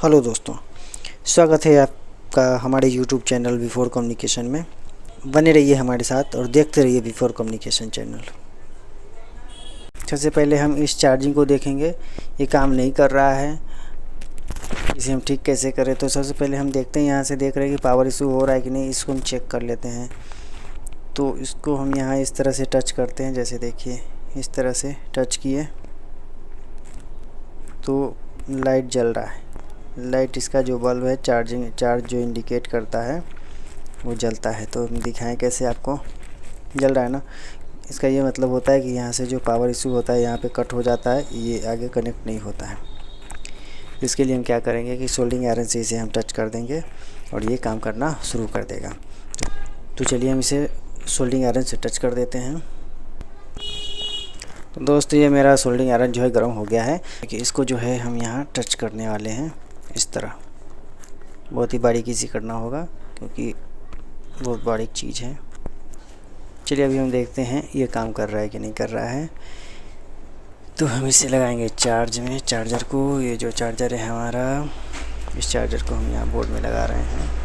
Hello दोस्तों, स्वागत है आपका हमारे YouTube चैनल V4 कम्युनिकेशन में। बने रहिए हमारे साथ और देखते रहिए V4 कम्युनिकेशन चैनल। सबसे पहले हम इस चार्जिंग को देखेंगे, ये काम नहीं कर रहा है, इसे हम ठीक कैसे करें। तो सबसे पहले हम देखते हैं, यहाँ से देख रहे हैं कि पावर इशू हो रहा है कि नहीं, इसको हम चेक कर लेते हैं। तो इसको हम यहाँ इस तरह से टच करते हैं, जैसे देखिए इस तरह से टच किए तो लाइट जल रहा है। लाइट इसका जो बल्ब है चार्ज जो इंडिकेट करता है वो जलता है। तो हम दिखाएं कैसे, आपको जल रहा है ना। इसका ये मतलब होता है कि यहाँ से जो पावर इशू होता है यहाँ पे कट हो जाता है, ये आगे कनेक्ट नहीं होता है। इसके लिए हम क्या करेंगे कि सोल्डिंग आयरन से इसे हम टच कर देंगे और ये काम करना शुरू कर देगा। तो चलिए हम इसे सोल्डिंग आयरन से टच कर देते हैं। तो दोस्तों ये मेरा सोल्डिंग आयरन जो है गर्म हो गया है, कि इसको जो है हम यहाँ टच करने वाले हैं इस तरह। बहुत ही बारीकी से करना होगा क्योंकि बहुत बारीक चीज़ है। चलिए अभी हम देखते हैं ये काम कर रहा है कि नहीं कर रहा है। तो हम इसे लगाएंगे चार्ज में, चार्जर को। ये जो चार्जर है हमारा, इस चार्जर को हम यहाँ बोर्ड में लगा रहे हैं।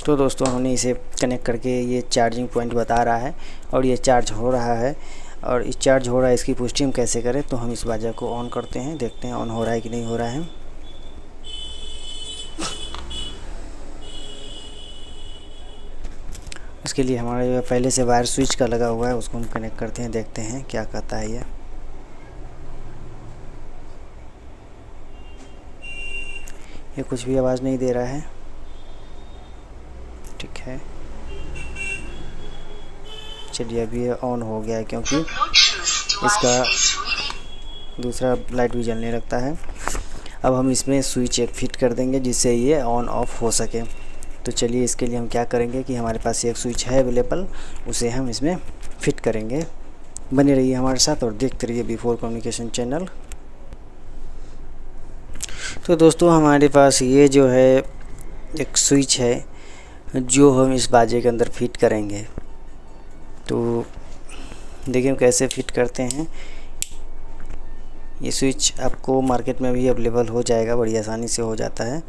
तो दोस्तों हमने इसे कनेक्ट करके ये चार्जिंग पॉइंट बता रहा है और ये चार्ज हो रहा है। और इस चार्ज हो रहा है, इसकी पुष्टि हम कैसे करें। तो हम इस बाजा को ऑन करते हैं, देखते हैं ऑन हो रहा है कि नहीं हो रहा है। इसके लिए हमारे पहले से वायर स्विच का लगा हुआ है, उसको हम कनेक्ट करते हैं, देखते हैं क्या कहता है ये कुछ भी आवाज़ नहीं दे रहा है। ठीक है, चलिए अभी ये ऑन हो गया है क्योंकि इसका दूसरा लाइट भी जलने लगता है। अब हम इसमें स्विच एक फिट कर देंगे जिससे ये ऑन ऑफ हो सके। तो चलिए इसके लिए हम क्या करेंगे कि हमारे पास एक स्विच है अवेलेबल, उसे हम इसमें फिट करेंगे। बने रहिए हमारे साथ और देखते रहिए V4 कम्युनिकेशन चैनल। तो दोस्तों हमारे पास ये जो है एक स्विच है जो हम इस बाजे के अंदर फिट करेंगे। तो देखिए हम कैसे फिट करते हैं। ये स्विच आपको मार्केट में भी अवेलेबल हो जाएगा, बड़ी आसानी से हो जाता है।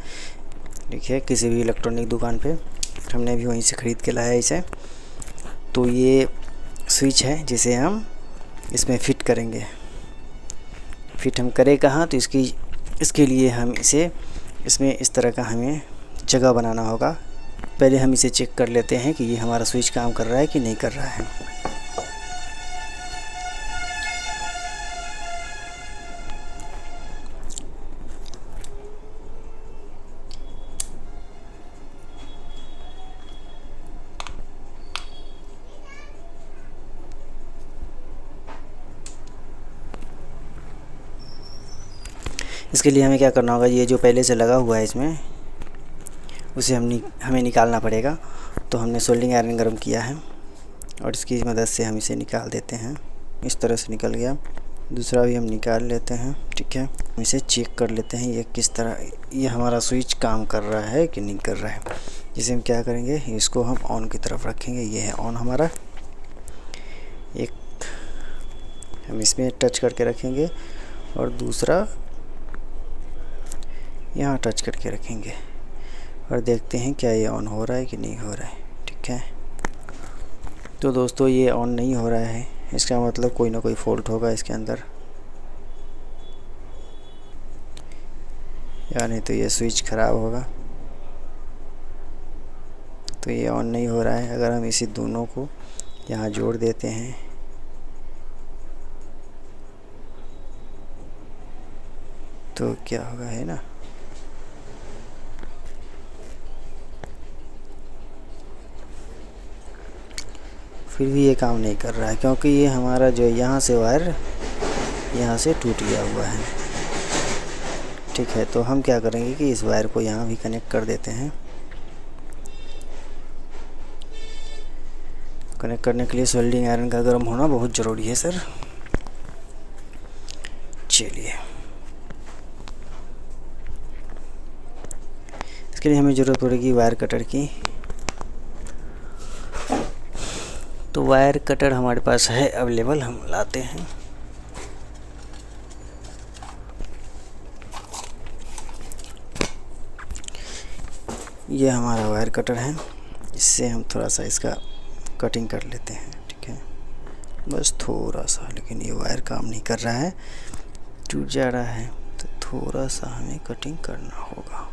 देखिए किसी भी इलेक्ट्रॉनिक दुकान पे, हमने भी वहीं से ख़रीद के लाया इसे। तो ये स्विच है जिसे हम इसमें फ़िट करेंगे। फिट हम करें कहाँ, तो इसके लिए हम इसे इसमें इस तरह का हमें जगह बनाना होगा। पहले हम इसे चेक कर लेते हैं कि ये हमारा स्विच काम कर रहा है कि नहीं कर रहा है। इसके लिए हमें क्या करना होगा, ये जो पहले से लगा हुआ है इसमें, उसे हमें निकालना पड़ेगा। तो हमने सोल्डिंग आयरन गर्म किया है और इसकी मदद से हम इसे निकाल देते हैं। इस तरह से निकल गया। दूसरा भी हम निकाल लेते हैं। ठीक है, हम इसे चेक कर लेते हैं ये किस तरह, ये हमारा स्विच काम कर रहा है कि नहीं कर रहा है। जिसे हम क्या करेंगे, इसको हम ऑन की तरफ रखेंगे। ये है ऑन हमारा। एक हम इसमें टच करके रखेंगे और दूसरा यहाँ टच करके रखेंगे और देखते हैं क्या ये ऑन हो रहा है कि नहीं हो रहा है। ठीक है, तो दोस्तों ये ऑन नहीं हो रहा है, इसका मतलब कोई ना कोई फॉल्ट होगा इसके अंदर, यानी तो ये स्विच ख़राब होगा। तो ये ऑन नहीं हो रहा है। अगर हम इसी दोनों को यहाँ जोड़ देते हैं तो क्या होगा, है ना। फिर भी ये काम नहीं कर रहा है क्योंकि ये हमारा जो यहाँ से वायर यहाँ से टूट गया हुआ है। ठीक है, तो हम क्या करेंगे कि इस वायर को यहाँ भी कनेक्ट कर देते हैं। कनेक्ट करने के लिए सोल्डिंग आयरन का गर्म होना बहुत ज़रूरी है सर। चलिए इसके लिए हमें ज़रूरत पड़ेगी वायर कटर की। तो वायर कटर हमारे पास है अवेलेबल, हम लाते हैं। ये हमारा वायर कटर है, इससे हम थोड़ा सा इसका कटिंग कर लेते हैं। ठीक है, बस थोड़ा सा, लेकिन ये वायर काम नहीं कर रहा है, टूट जा रहा है, तो थोड़ा सा हमें कटिंग करना होगा।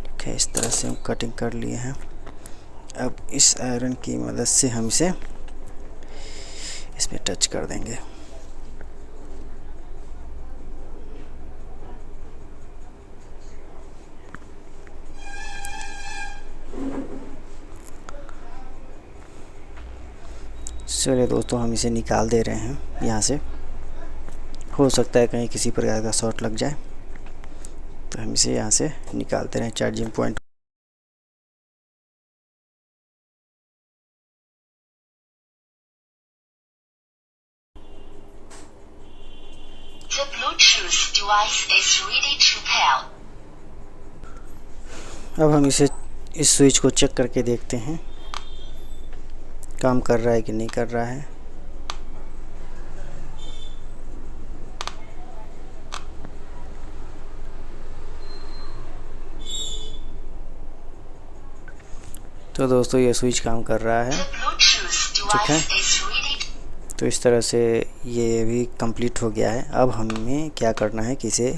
ठीक है, इस तरह से हम कटिंग कर लिए हैं। अब इस आयरन की मदद से हम इसे इसमें टच कर देंगे। चलिए दोस्तों, हम इसे निकाल दे रहे हैं यहाँ से। हो सकता है कहीं किसी प्रकार का शॉर्ट लग जाए, तो हम इसे यहाँ से निकालते रहें charging point. The Bluetooth device is ready to pair. अब हम इस स्विच को चेक करके देखते हैं काम कर रहा है कि नहीं कर रहा है। तो दोस्तों, ये स्विच काम कर रहा है। ठीक है, तो इस तरह से ये भी कंप्लीट हो गया है। अब हमें क्या करना है कि इसे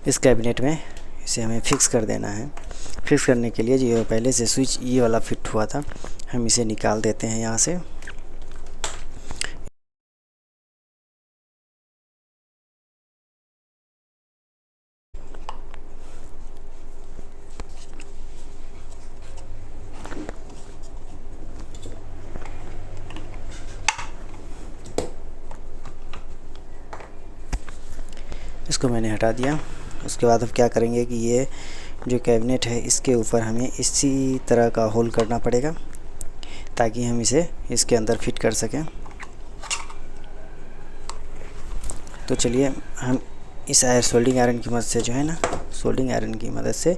इस कैबिनेट में इसे हमें फिक्स कर देना है। फिक्स करने के लिए जो पहले से स्विच ये वाला फिट हुआ था, हम इसे निकाल देते हैं यहाँ से। इसको मैंने हटा दिया। उसके बाद अब क्या करेंगे कि ये जो कैबिनेट है, इसके ऊपर हमें इसी तरह का होल करना पड़ेगा, ताकि हम इसे इसके अंदर फिट कर सकें। तो चलिए, हम इस सोल्डिंग आयरन की मदद से जो है ना, सोल्डिंग आयरन की मदद से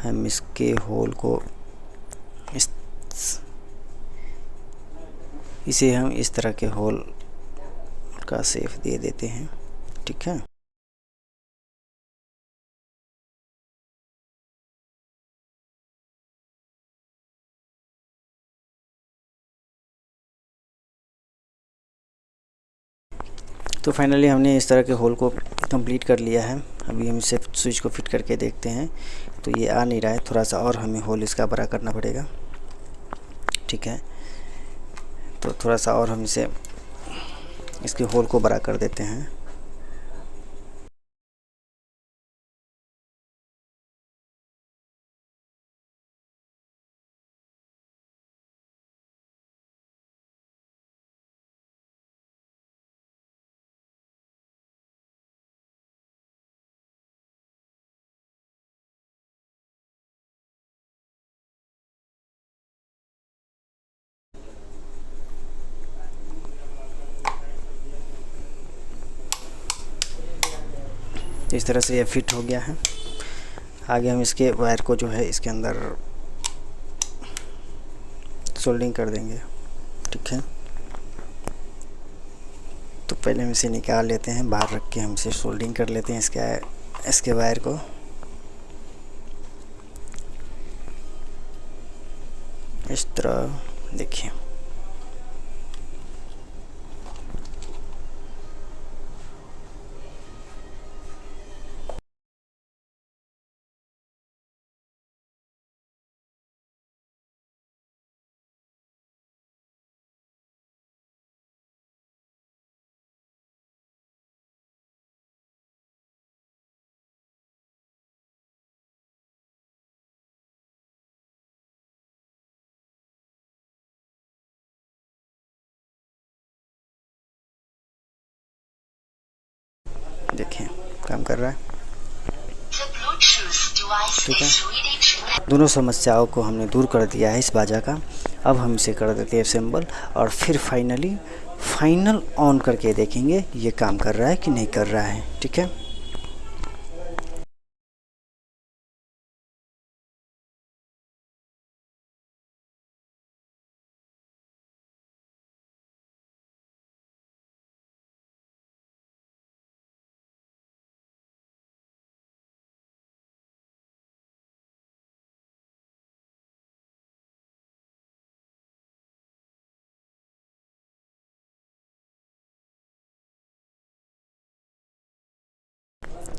हम इसके होल को इसे हम इस तरह के होल का शेप दे देते हैं। ठीक है, तो फाइनली हमने इस तरह के होल को कंप्लीट कर लिया है। अभी हम इसे स्विच को फिट करके देखते हैं, तो ये आ नहीं रहा है, थोड़ा सा और हमें होल इसका बड़ा करना पड़ेगा। ठीक है, तो थोड़ा सा और हम इसे इसके होल को बड़ा कर देते हैं। इस तरह से ये फिट हो गया है। आगे हम इसके वायर को जो है इसके अंदर सोल्डिंग कर देंगे। ठीक है, तो पहले हम इसे निकाल लेते हैं, बाहर रख के हम इसे सोल्डिंग कर लेते हैं इसके वायर को। इस तरह देखिए। देखिए काम कर रहा है। ठीक है, दोनों समस्याओं को हमने दूर कर दिया है इस बाजा का। अब हम इसे कर देते हैं असेंबल, और फिर फाइनल ऑन करके देखेंगे ये काम कर रहा है कि नहीं कर रहा है। ठीक है।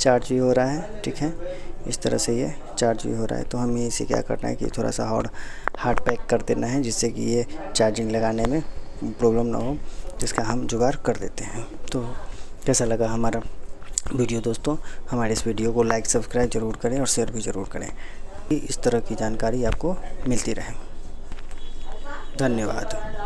चार्ज भी हो रहा है। ठीक है, इस तरह से ये चार्ज भी हो रहा है। तो हमें इसे क्या करना है कि थोड़ा सा और हार्ड पैक कर देना है, जिससे कि ये चार्जिंग लगाने में प्रॉब्लम ना हो, जिसका हम जुगाड़ कर देते हैं। तो कैसा लगा हमारा वीडियो दोस्तों? हमारे इस वीडियो को लाइक सब्सक्राइब ज़रूर करें और शेयर भी ज़रूर करें, इस तरह की जानकारी आपको मिलती रहे। धन्यवाद।